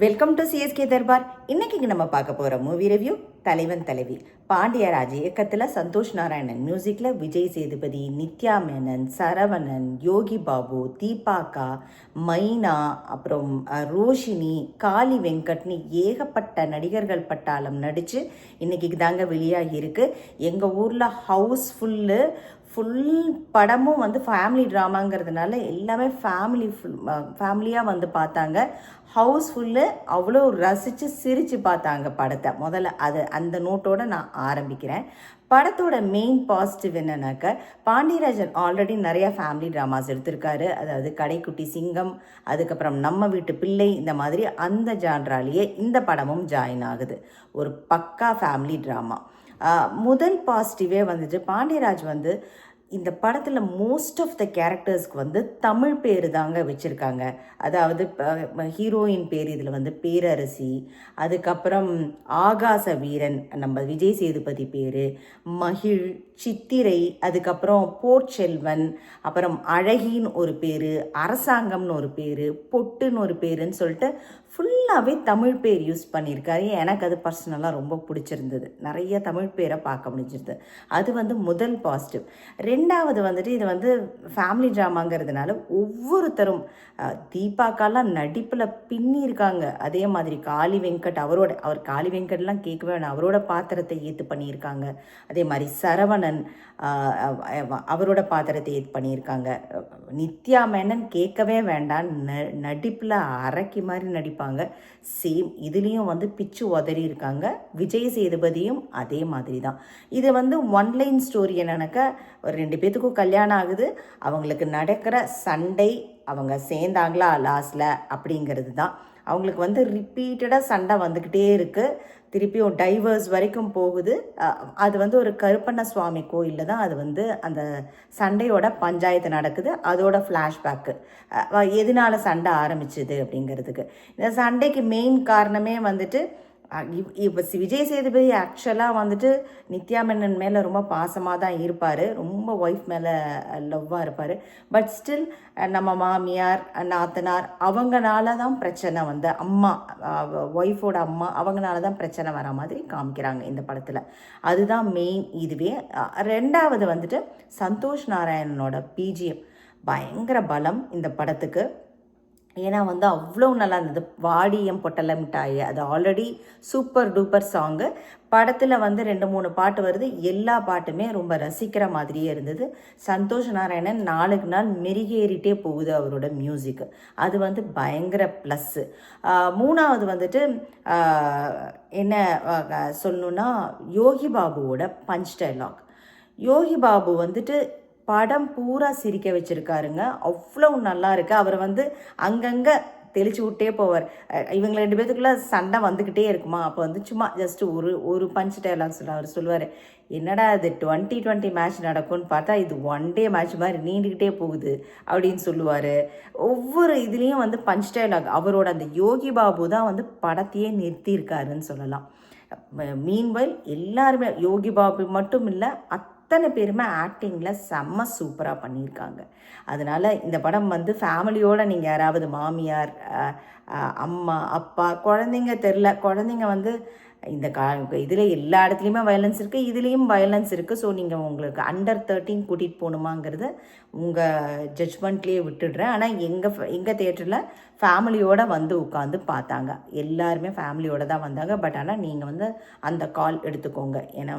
Welcome to CSK Darbar. இன்னைக்கு நம்ம பார்க்க போகிற மூவி ரிவ்யூ தலைவன் தலைவி. பாண்டியராஜ் இயக்கத்தில் சந்தோஷ் நாராயணன் மியூசிக்கில் விஜய் சேதுபதி, நித்யா மேனன், சரவணன், யோகி பாபு, தீபாக்கா, மைனா, அப்புறம் ரோஷினி, காளி வெங்கட்னு ஏகப்பட்ட நடிகர்கள் பட்டாளம் நடித்து இன்னைக்கு தாங்க வெளியாகி இருக்கு. எங்கள் ஊரில் ஹவுஸ்ஃபுல்லு ஃபுல் படமும் ஃபேமிலி ட்ராமாங்கிறதுனால எல்லாமே ஃபேமிலியாக பார்த்தாங்க. ஹவுஸ்ஃபுல்லு அவ்வளோ ரசித்து சிரித்து பார்த்தாங்க படத்தை. முதல்ல அந்த நோட்டோடு நான் ஆரம்பிக்கிறேன். படத்தோட மெயின் பாசிட்டிவ் என்னன்னாக்க, பாண்டியராஜன் ஆல்ரெடி நிறையா ஃபேமிலி ட்ராமாஸ் எடுத்திருக்காரு. அதாவது கடைக்குட்டி சிங்கம், அதுக்கப்புறம் நம்ம வீட்டு பிள்ளை, இந்த மாதிரி அந்த ஜான்ராலேயே இந்த படமும் ஜாயின் ஆகுது. ஒரு பக்கா ஃபேமிலி ட்ராமா. முதல் பாசிட்டிவே பாண்டியராஜ் இந்த படத்தில் மோஸ்ட் ஆஃப் த கேரக்டர்ஸ்க்கு தமிழ் பேர் தாங்க வச்சுருக்காங்க. அதாவது ஹீரோயின் பேர் இதில் பேரரசி, அதுக்கப்புறம் ஆகாச வீரன் நம்ம விஜய் சேதுபதி பேர், மகிழ், சித்திரை, அதுக்கப்புறம் போர்ச்செல்வன், அப்புறம் அழகின்னு ஒரு பேர், அரசாங்கம்னு ஒரு பேர், பொட்டுன்னு ஒரு பேருன்னு சொல்லிட்டு ஃபுல்லாகவே தமிழ் பேர் யூஸ் பண்ணியிருக்காரு. எனக்கு அது பர்சனலாக ரொம்ப பிடிச்சிருந்தது. நிறைய தமிழ் பேரை பார்க்க முடிஞ்சிருது. அது முதல் பாசிட்டிவ். ரெண்டாவது இது ஃபேமிலி ட்ராமாங்கிறதுனால ஒவ்வொருத்தரும் தீபாக்காலாம் நடிப்பில் பின்னியிருக்காங்க. அதே மாதிரி காளி வெங்கட் அவர் காளி வெங்கட்லாம் கேட்கவே வேணாம், அவரோட பாத்திரத்தை ஏற்று பண்ணியிருக்காங்க. அதே மாதிரி சரவணன் அவரோட பாத்திரத்தை ஏற்று பண்ணியிருக்காங்க. நித்யா மேனன் கேட்கவே வேண்டாம், நடிப்பில் அரக்கி மாதிரி நடிப்பாங்க. சேம் இதுலேயும் பிச்சு உதறி இருக்காங்க. விஜய் சேதுபதியும் அதே மாதிரி தான். இது ஒன் லைன் ஸ்டோரி. என்னன்னாக்கா, ஒரு 2 பேத்துக்கும் கல்யாணம் ஆகுது, அவங்களுக்கு நடக்கிற சண்டை, அவங்க சேர்ந்தாங்களா லாஸ்டில் அப்படிங்கிறது தான். அவங்களுக்கு ரிப்பீட்டடாக சண்டை வந்துக்கிட்டே இருக்குது. திருப்பியும் டைவர்ஸ் வரைக்கும் போகுது. அது ஒரு கருப்பண்ண சுவாமி கோயிலில் தான் அந்த சண்டையோட பஞ்சாயத்து நடக்குது. அதோட ஃப்ளாஷ்பேக்கு எதனால சண்டை ஆரம்பிச்சுது அப்படிங்கிறதுக்கு. இந்த சண்டைக்கு மெயின் காரணமே இப்போ விஜய் சேதுபதி ஆக்சுவலாக நித்யா மேனன் மேலே ரொம்ப பாசமாக தான் இருப்பார், ரொம்ப ஒய்ஃப் மேலே லவ்வாக இருப்பார். பட் ஸ்டில் நம்ம மாமியார், நாத்தனார் அவங்கனால தான் பிரச்சனை அம்மா, ஒய்ஃபோட அம்மா அவங்கனால தான் பிரச்சனை வர மாதிரி காமிக்கிறாங்க இந்த படத்தில். அதுதான் மெயின். இதுவே ரெண்டாவது சந்தோஷ் நாராயணனோட பிஜிஎம் பயங்கர பலம் இந்த படத்துக்கு. ஏன்னா அவ்வளோ நல்லா இருந்தது. வாடியம் பொட்டல மிட்டாய், அது ஆல்ரெடி சூப்பர் டூப்பர் சாங்கு. படத்தில் 2-3 பாட்டு வருது. எல்லா பாட்டுமே ரொம்ப ரசிக்கிற மாதிரியே இருந்தது. சந்தோஷ் நாராயணன் நாளுக்கு நாள் மெருகேறிட்டே போகுது அவரோட மியூசிக்கு. அது பயங்கர ப்ளஸ்ஸு. மூணாவது என்ன சொல்லணுன்னா, யோகி பாபுவோட பஞ்ச் டைலாக். யோகி பாபு படம் பூரா சிரிக்க வச்சுருக்காருங்க. அவ்வளோ நல்லா இருக்கு. அவர் அங்கங்கே தெளிச்சு விட்டே போவார். இவங்க 2 பேத்துக்குள்ளே சண்டை வந்துக்கிட்டே இருக்குமா, அப்போ சும்மா ஜஸ்ட் ஒரு பஞ்ச் டைலாக்ஸ் அவர் சொல்லுவார். என்னடா இது 2020 மேட்ச் நடக்கும்னு பார்த்தா இது 1 டே மேட்ச் மாதிரி நீண்டுக்கிட்டே போகுது அப்படின்னு சொல்லுவார். ஒவ்வொரு இதுலேயும் பஞ்ச் டைலாக். அவரோட அந்த யோகி பாபு தான் படத்தையே நிறுத்தியிருக்காருன்னு சொல்லலாம். மீன்வைல் எல்லாருமே, யோகி பாபு மட்டும் இல்லை, அத்தனை பேருமே ஆக்டிங்கில் செம்ம சூப்பராக பண்ணியிருக்காங்க. அதனால் இந்த படம் ஃபேமிலியோடு நீங்கள் யாராவது மாமியார், அம்மா, அப்பா, குழந்தைங்க தெரில, குழந்தைங்க இந்த இதில் எல்லா இடத்துலையுமே வயலன்ஸ் இருக்குது, இதுலேயும் வயலன்ஸ் இருக்குது. ஸோ நீங்கள் உங்களுக்கு அண்டர் 13 கூட்டிகிட்டு போகணுமாங்கிறத உங்கள் ஜட்ஜ்மெண்ட்லேயே விட்டுடுறேன். ஆனால் எங்கள் தேட்டரில் ஃபேமிலியோடு உட்காந்து பார்த்தாங்க. எல்லாருமே ஃபேமிலியோடு தான் வந்தாங்க. பட் ஆனால் நீங்கள் அந்த கால் எடுத்துக்கோங்க. ஏன்னா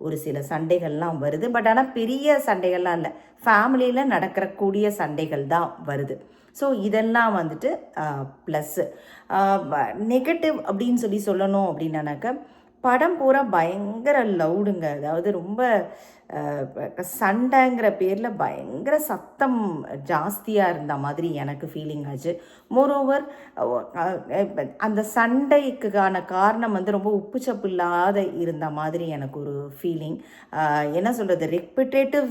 ஒரு சில சண்டைகள்லாம் வருது. பட் ஆனால் பெரிய சண்டைகள்லாம் இல்லை, ஃபேமிலியில் நடக்கக்கூடிய சண்டைகள் தான் வருது. ஸோ இதெல்லாம் ப்ளஸ்ஸு. நெகட்டிவ் அப்படின்னு சொல்லணும் அப்படின்னாக்க, படம் பூரா பயங்கர லவுடுங்க. அதாவது ரொம்ப சண்டைங்கிற பேரில் பயங்கர சத்தம் ஜாஸ்தியாக இருந்த மாதிரி எனக்கு ஃபீலிங் ஆச்சு. மோரோவர் அந்த சண்டைக்கான காரணம் ரொம்ப உப்புச்சப்பு இல்லாத இருந்த மாதிரி எனக்கு ஒரு ஃபீலிங். என்ன சொல்கிறது, ரெப்பிட்டேட்டிவ்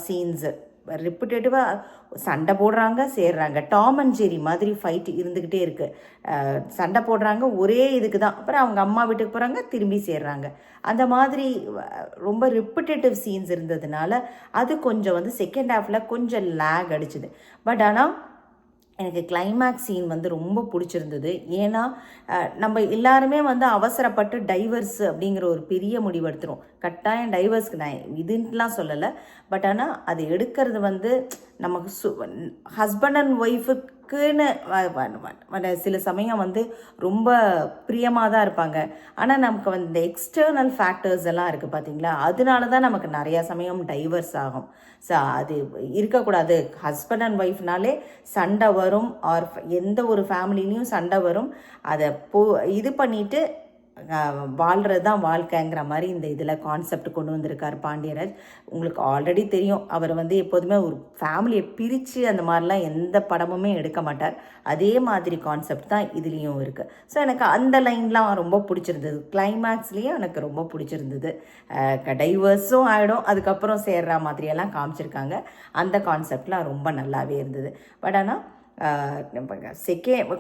சீன்ஸு, ரிப்பிட்டேட்டிவாக சண்டை போடுறாங்க, சேர்றாங்க. டாம் அண்ட் ஜெரி மாதிரி ஃபைட் இருந்துக்கிட்டே இருக்குது. சண்டை போடுறாங்க ஒரே இதுக்கு தான், அப்புறம் அவங்க அம்மா வீட்டுக்கு போகிறாங்க, திரும்பி சேர்றாங்க. அந்த மாதிரி ரொம்ப ரிப்பிட்டேட்டிவ் சீன்ஸ் இருந்ததுனால அது கொஞ்சம் செகண்ட் ஹாஃபில் கொஞ்சம் லேக் அடிச்சுது. பட் ஆனால் எனக்கு கிளைமேக்ஸ் சீன் வந்து ரொம்ப பிடிச்சிருந்தது. ஏன்னா நம்ம எல்லாருமே வந்து அவசரப்பட்டு டைவர்ஸ் அப்படிங்கிற ஒரு பெரிய முடிவு எடுத்துரும். கட்டாயம் டைவர்ஸ்க்கு நான் இதுன்ட்டுலாம் சொல்லலை. பட் ஆனால் அது எடுக்கிறது வந்து நமக்கு ஹஸ்பண்ட் அண்ட் ஒய்ஃபுக்குன்னு சில சமயம் வந்து ரொம்ப பிரியமாக தான் இருப்பாங்க. ஆனால் நமக்கு வந்து இந்த எக்ஸ்டர்னல் ஃபேக்டர்ஸ் எல்லாம் இருக்குது பார்த்தீங்களா, அதனால தான் நமக்கு நிறையா சமயம் டைவர்ஸ் ஆகும். ஸோ அது இருக்கக்கூடாது. ஹஸ்பண்ட் அண்ட் ஒய்ஃப்னாலே சண்டை வரும், ஆர் எந்த ஒரு ஃபேமிலிலையும் சண்டை வரும். அதை இது பண்ணிவிட்டு வாழ்கிறது தான் வாழ்க்கைங்கிற மாதிரி இந்த இதில் கான்செப்ட் கொண்டு வந்திருக்கார் பாண்டியராஜ். உங்களுக்கு ஆல்ரெடி தெரியும், அவர் வந்து எப்போதுமே ஒரு ஃபேமிலியை பிரித்து அந்த மாதிரிலாம் எந்த படமுமே எடுக்க மாட்டார். அதே மாதிரி கான்செப்ட் தான் இதுலேயும் இருக்குது. ஸோ எனக்கு அந்த லைன்லாம் ரொம்ப பிடிச்சிருந்தது. கிளைமேக்ஸ்லேயும் எனக்கு ரொம்ப பிடிச்சிருந்தது. டைவர்ஸும் ஆகிடும், அதுக்கப்புறம் சேர்ற மாதிரியெல்லாம் காமிச்சிருக்காங்க. அந்த கான்செப்ட்லாம் ரொம்ப நல்லாவே இருந்தது. பட் ஆனால்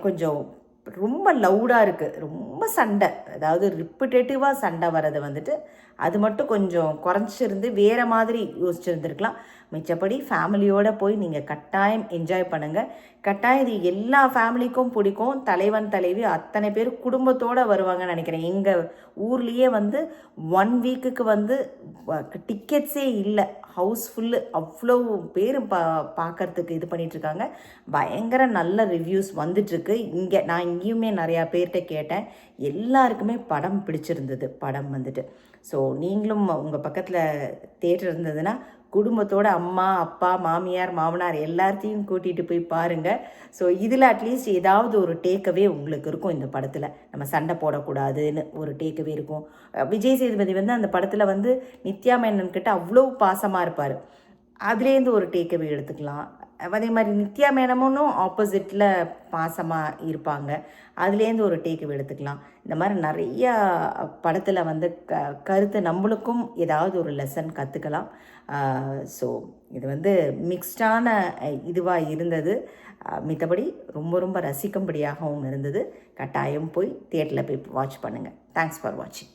கொஞ்சம் ரொம்ப லவுடாக இருக்குது, ரொம்ப சண்டை, அதாவது ரிப்பிட்டேட்டிவாக சண்டை வர்றது வந்துட்டு அது மட்டும் கொஞ்சம் குறைச்சிருந்து வேறு மாதிரி யோசிச்சுருந்துருக்கலாம். மிச்சப்படி ஃபேமிலியோடு போய் நீங்கள் கட்டாயம் என்ஜாய் பண்ணுங்கள். கட்டாயம் இது எல்லா ஃபேமிலிக்கும் பிடிக்கும். தலைவன் தலைவி அத்தனை பேர் குடும்பத்தோடு வருவாங்கன்னு நினைக்கிறேன். எங்கள் ஊர்லேயே வந்து 1 வீக்குக்கு வந்து டிக்கெட்ஸே இல்லை, ஹவுஸ்ஃபுல்லு. அவ்வளோ பேர் பார்க்கறதுக்கு இது பண்ணிகிட்ருக்காங்க. பயங்கர நல்ல ரிவ்யூஸ் வந்துட்டுருக்கு. நான் இங்கேயுமே நிறையா பேர்கிட்ட கேட்டேன், எல்லாருக்குமே படம் பிடிச்சிருந்தது. படம் வந்துட்டு ஸோ நீங்களும் உங்கள் பக்கத்தில் தேட்டர் இருந்ததுன்னா குடும்பத்தோடு அம்மா அப்பா மாமியார் மாமனார் எல்லாத்தையும் கூட்டிகிட்டு போய் பாருங்கள். ஸோ இதில் அட்லீஸ்ட் ஏதாவது ஒரு டேக்கவே உங்களுக்கு இருக்கும். இந்த படத்தில் நம்ம சண்டை போடக்கூடாதுன்னு ஒரு டேக்கவே இருக்கும். விஜய் சேதுபதி வந்து அந்த படத்தில் வந்து நித்யா மேனன் கிட்ட அவ்வளோ பாசமாக இருப்பார். அதுலேருந்து ஒரு டேக்கவே எடுத்துக்கலாம். அதே மாதிரி நித்யா மேனமும் ஆப்போசிட்டில் பாசமாக இருப்பாங்க, அதுலேருந்து ஒரு டேக்கவே எடுத்துக்கலாம். இந்த மாதிரி நிறையா படத்தில் வந்து கருத்து நம்மளுக்கும் ஏதாவது ஒரு லெசன் கற்றுக்கலாம். ஸோ இது வந்து மிக்ஸ்டான இதுவாக இருந்தது. மித்தபடி ரொம்ப ரொம்ப ரசிக்கும்படியாகவும் இருந்தது. கட்டாயம் போய் தியேட்டரில் போய் வாட்ச் பண்ணுங்கள். தேங்க்ஸ் ஃபார் வாட்சிங்.